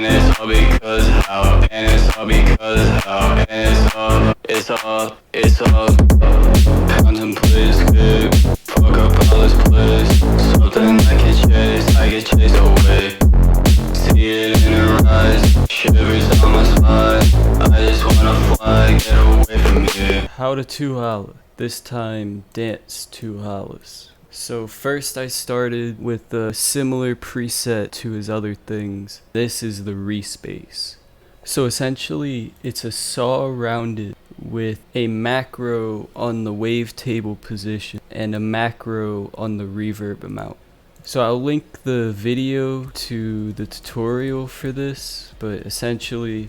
And it's all because how, and it's all because how, and it's all contemplate escape. Fuck up all this place. Something I can chase away. See it in her eyes, shivers down my spine. I just wanna fly, get away from here. How to 2hollis. This time, dance 2hollis. So first I started with a similar preset to his other things. This is the Reese bass. So essentially, it's a saw rounded with a macro on the wavetable position and a macro on the reverb amount. So I'll link the video to the tutorial for this, but essentially,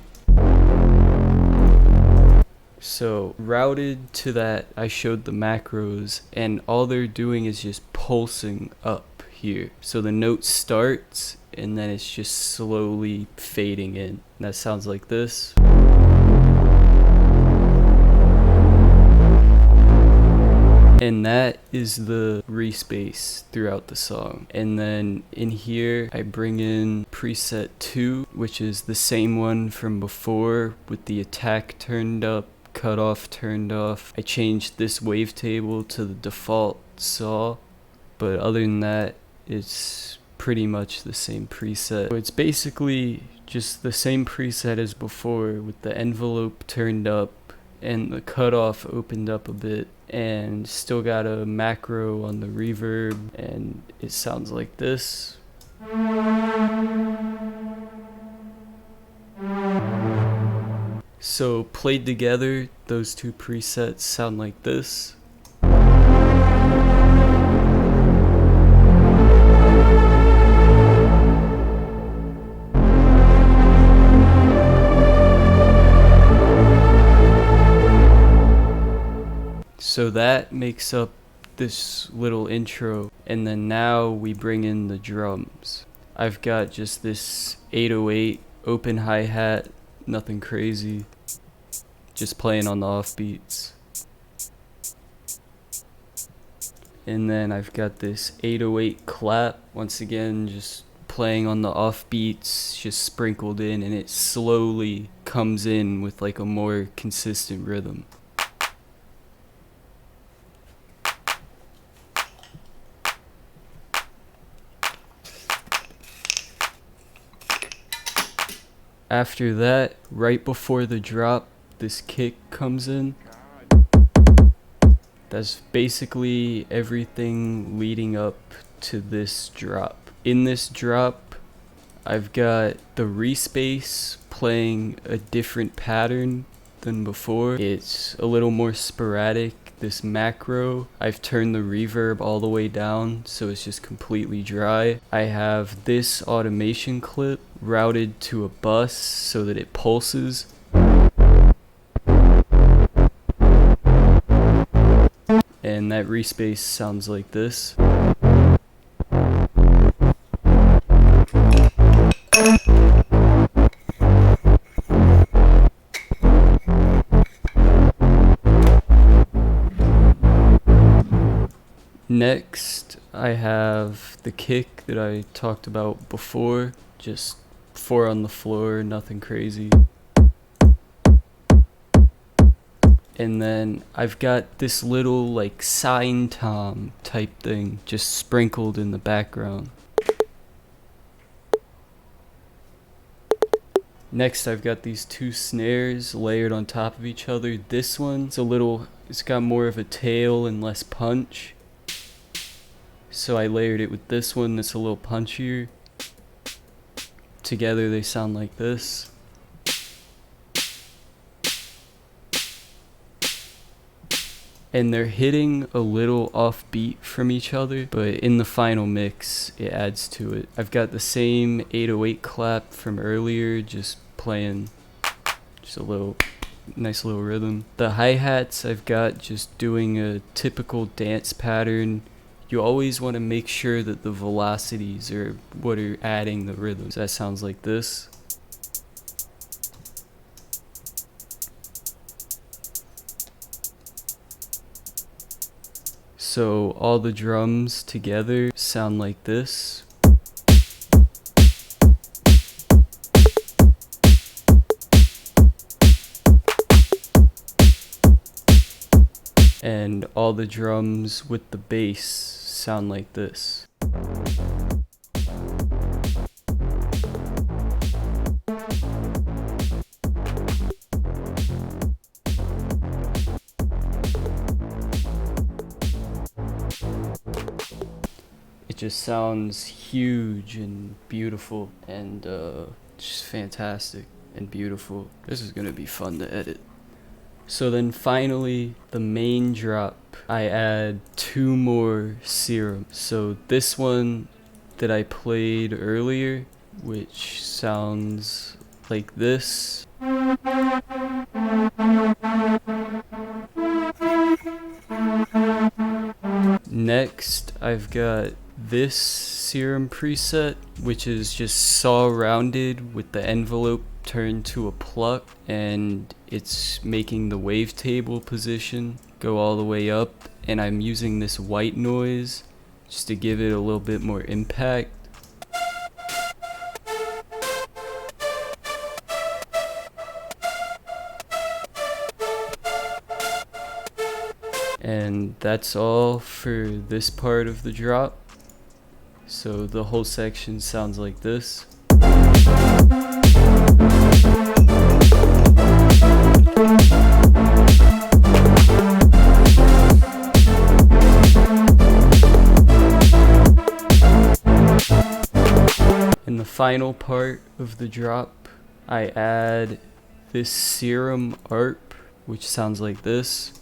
so routed to that, I showed the macros, and all they're doing is just pulsing up here. So the note starts, and then it's just slowly fading in. And that sounds like this. And that is the Reese bass throughout the song. And then in here, I bring in preset 2, which is the same one from before with the attack turned up, cutoff turned off. I changed this wavetable to the default saw, but other than that, it's pretty much the same preset. So it's basically just the same preset as before with the envelope turned up and the cutoff opened up a bit, and still got a macro on the reverb, and it sounds like this. So played together, those two presets sound like this. So that makes up this little intro, and then now we bring in the drums. I've got just this 808 open hi-hat, nothing crazy, just playing on the offbeats. And then I've got this 808 clap, once again just playing on the offbeats, just sprinkled in, and it slowly comes in with like a more consistent rhythm. After that, right before the drop, this kick comes in. That's basically everything leading up to this drop. In this drop, I've got the Reese bass playing a different pattern than before. It's a little more sporadic. This macro, I've turned the reverb all the way down, so it's just completely dry. I have this automation clip routed to a bus so that it pulses. And that Reese bass sounds like this. Next, I have the kick that I talked about before, just 4 on the floor, nothing crazy. And then I've got this little like sine tom type thing just sprinkled in the background. Next, I've got these 2 snares layered on top of each other. This one, it's got more of a tail and less punch. So I layered it with this one that's a little punchier. Together they sound like this. And they're hitting a little offbeat from each other, but in the final mix, it adds to it. I've got the same 808 clap from earlier, just playing just a little nice little rhythm. The hi-hats I've got just doing a typical dance pattern. You always want to make sure that the velocities are what are adding the rhythm. So that sounds like this. So all the drums together sound like this. and all the drums with the bass sound like this. It just sounds huge and beautiful and just fantastic and beautiful. This is gonna be fun to edit. So then finally, the main drop, I add 2 more serum. So this one that I played earlier, which sounds like this. Next, I've got this serum preset, which is just saw rounded with the envelope turned to a pluck, and it's making the wavetable position go all the way up, and I'm using this white noise just to give it a little bit more impact. And that's all for this part of the drop. So the whole section sounds like this. In the final part of the drop, I add this serum ARP, which sounds like this.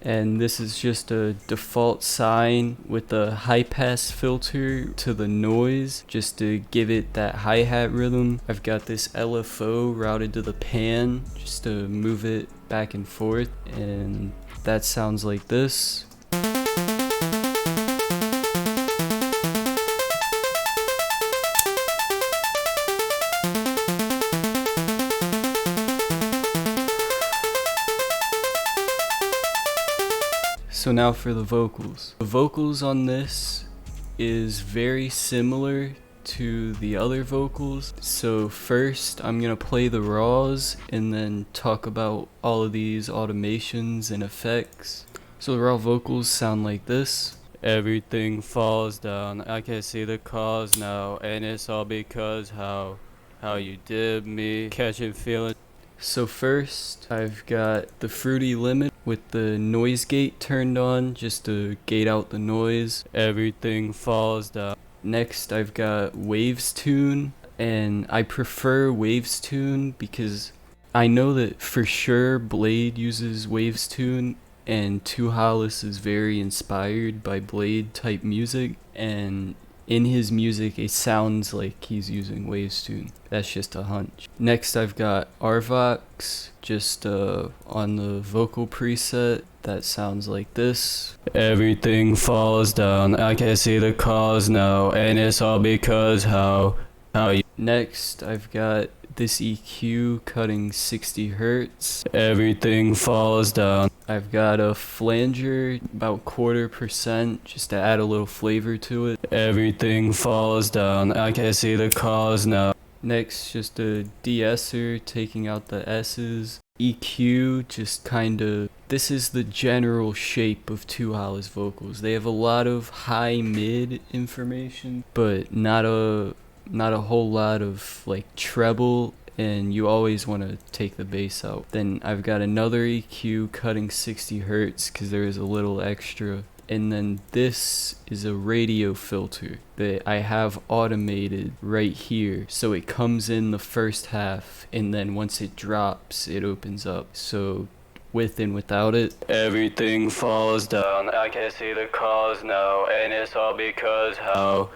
And this is just a default sine with a high pass filter to the noise just to give it that hi-hat rhythm. I've got this LFO routed to the pan just to move it back and forth, and that sounds like this. So now for the vocals. The vocals on this is very similar to the other vocals. So first I'm gonna play the raws and then talk about all of these automations and effects. So the raw vocals sound like this. Everything falls down, I can see the cause now, and it's all because how you did me, catching feeling. So first, I've got the fruity limit with the noise gate turned on just to gate out the noise. Everything falls down. Next, I've got waves tune, and I prefer waves tune because I know that for sure Blade uses waves tune, and 2hollis is very inspired by Blade type music, and in his music it sounds like he's using waves tune. That's just a hunch. Next I've got Arvox just on the vocal preset. That sounds like this. Everything falls down, I can see the cause now, and it's all because how you. Next I've got this EQ cutting 60 hertz. Everything falls down. I've got a flanger about 1/4% just to add a little flavor to it. Everything falls down, I can see the cause now. Next, just a de-esser taking out the S's. EQ just kinda, this is the general shape of 2hollis vocals. They have a lot of high mid information, but not a whole lot of like treble, and you always want to take the bass out. Then I've got another EQ cutting 60 hertz because there is a little extra. And then this is a radio filter that I have automated right here. So it comes in the first half, and then once it drops, it opens up. So with and without it, everything falls down. I can see the cause now, and it's all because how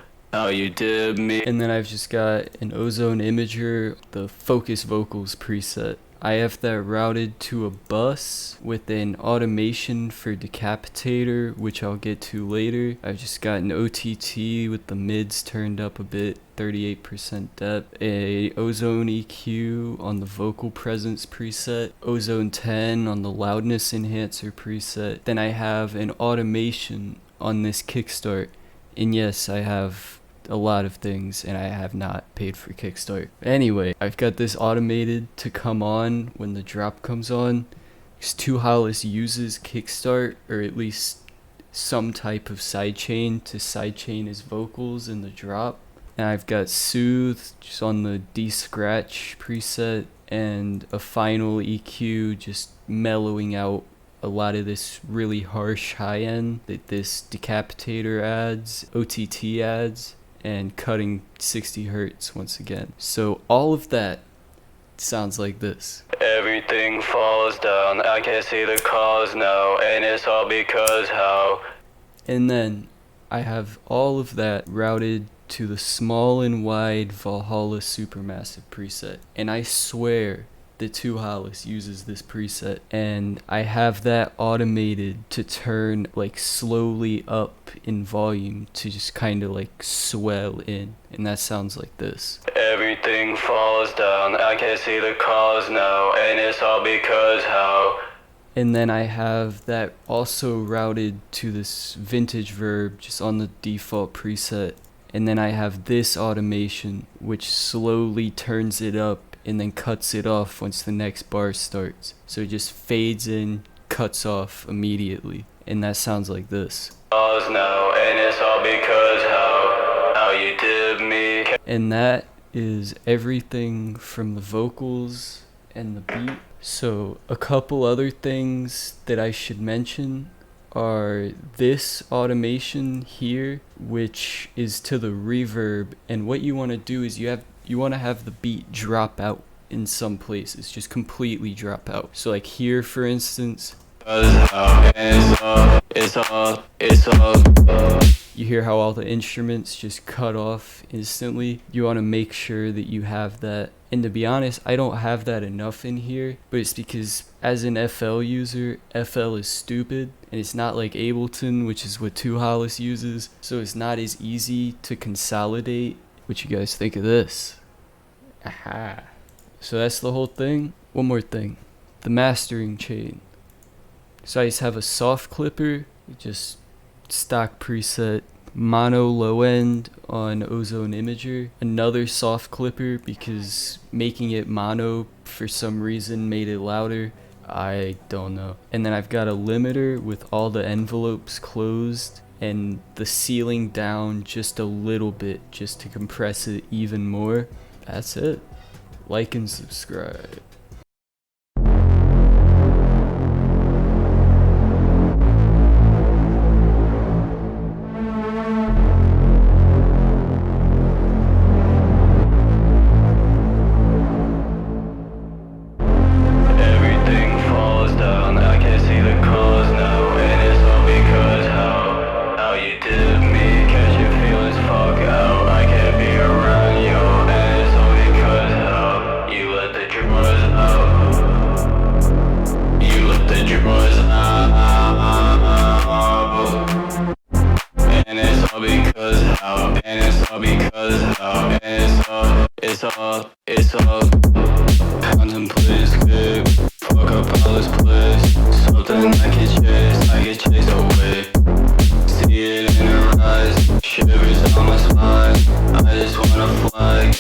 you did me. And then I've just got an ozone imager, the focus vocals preset. I have that routed to a bus with an automation for decapitator, which I'll get to later. I've just got an OTT with the mids turned up a bit, 38% depth, a ozone EQ on the vocal presence preset, ozone 10 on the loudness enhancer preset. Then I have an automation on this kickstart, and yes, I have a lot of things, and I have not paid for Kickstart. Anyway, I've got this automated to come on when the drop comes on, because 2hollis uses Kickstart, or at least some type of sidechain to sidechain his vocals in the drop. And I've got Soothe just on the D-Scratch preset, and a final EQ just mellowing out a lot of this really harsh high end that this decapitator adds, OTT adds, and cutting 60 hertz once again. So all of that sounds like this. Everything falls down, I can't see the cause now, and it's all because how. And then I have all of that routed to the small and wide Valhalla Supermassive preset. And I swear that 2hollis uses this preset, and I have that automated to turn like slowly up in volume to just kind of like swell in, and that sounds like this. Everything falls down, I can't see the cause now, and it's all because how. And then I have that also routed to this vintage verb just on the default preset. And then I have this automation which slowly turns it up and then cuts it off once the next bar starts. So it just fades in, cuts off immediately. And that sounds like this. Cause now, and it's all because how you did me. And that is everything from the vocals and the beat. So a couple other things that I should mention are this automation here, which is to the reverb, and what you want to do is you want to have the beat drop out in some places, just completely drop out. So like here for instance, you hear how all the instruments just cut off instantly. You want to make sure that you have that. And to be honest, I don't have that enough in here, but it's because as an FL user, FL is stupid, and it's not like Ableton, which is what 2hollis uses, so it's not as easy to consolidate. What you guys think of this? Aha. So that's the whole thing. One more thing, the mastering chain. So I just have a soft clipper, just stock preset, mono low end on Ozone Imager, another soft clipper because making it mono for some reason made it louder. I don't know. And then I've got a limiter with all the envelopes closed and the ceiling down just a little bit just to compress it even more. That's it. Like and subscribe. It's all contemplate escape. Fuck up all this place. Something I can chase away. See it in her eyes, shivers on my spine. I just wanna fly.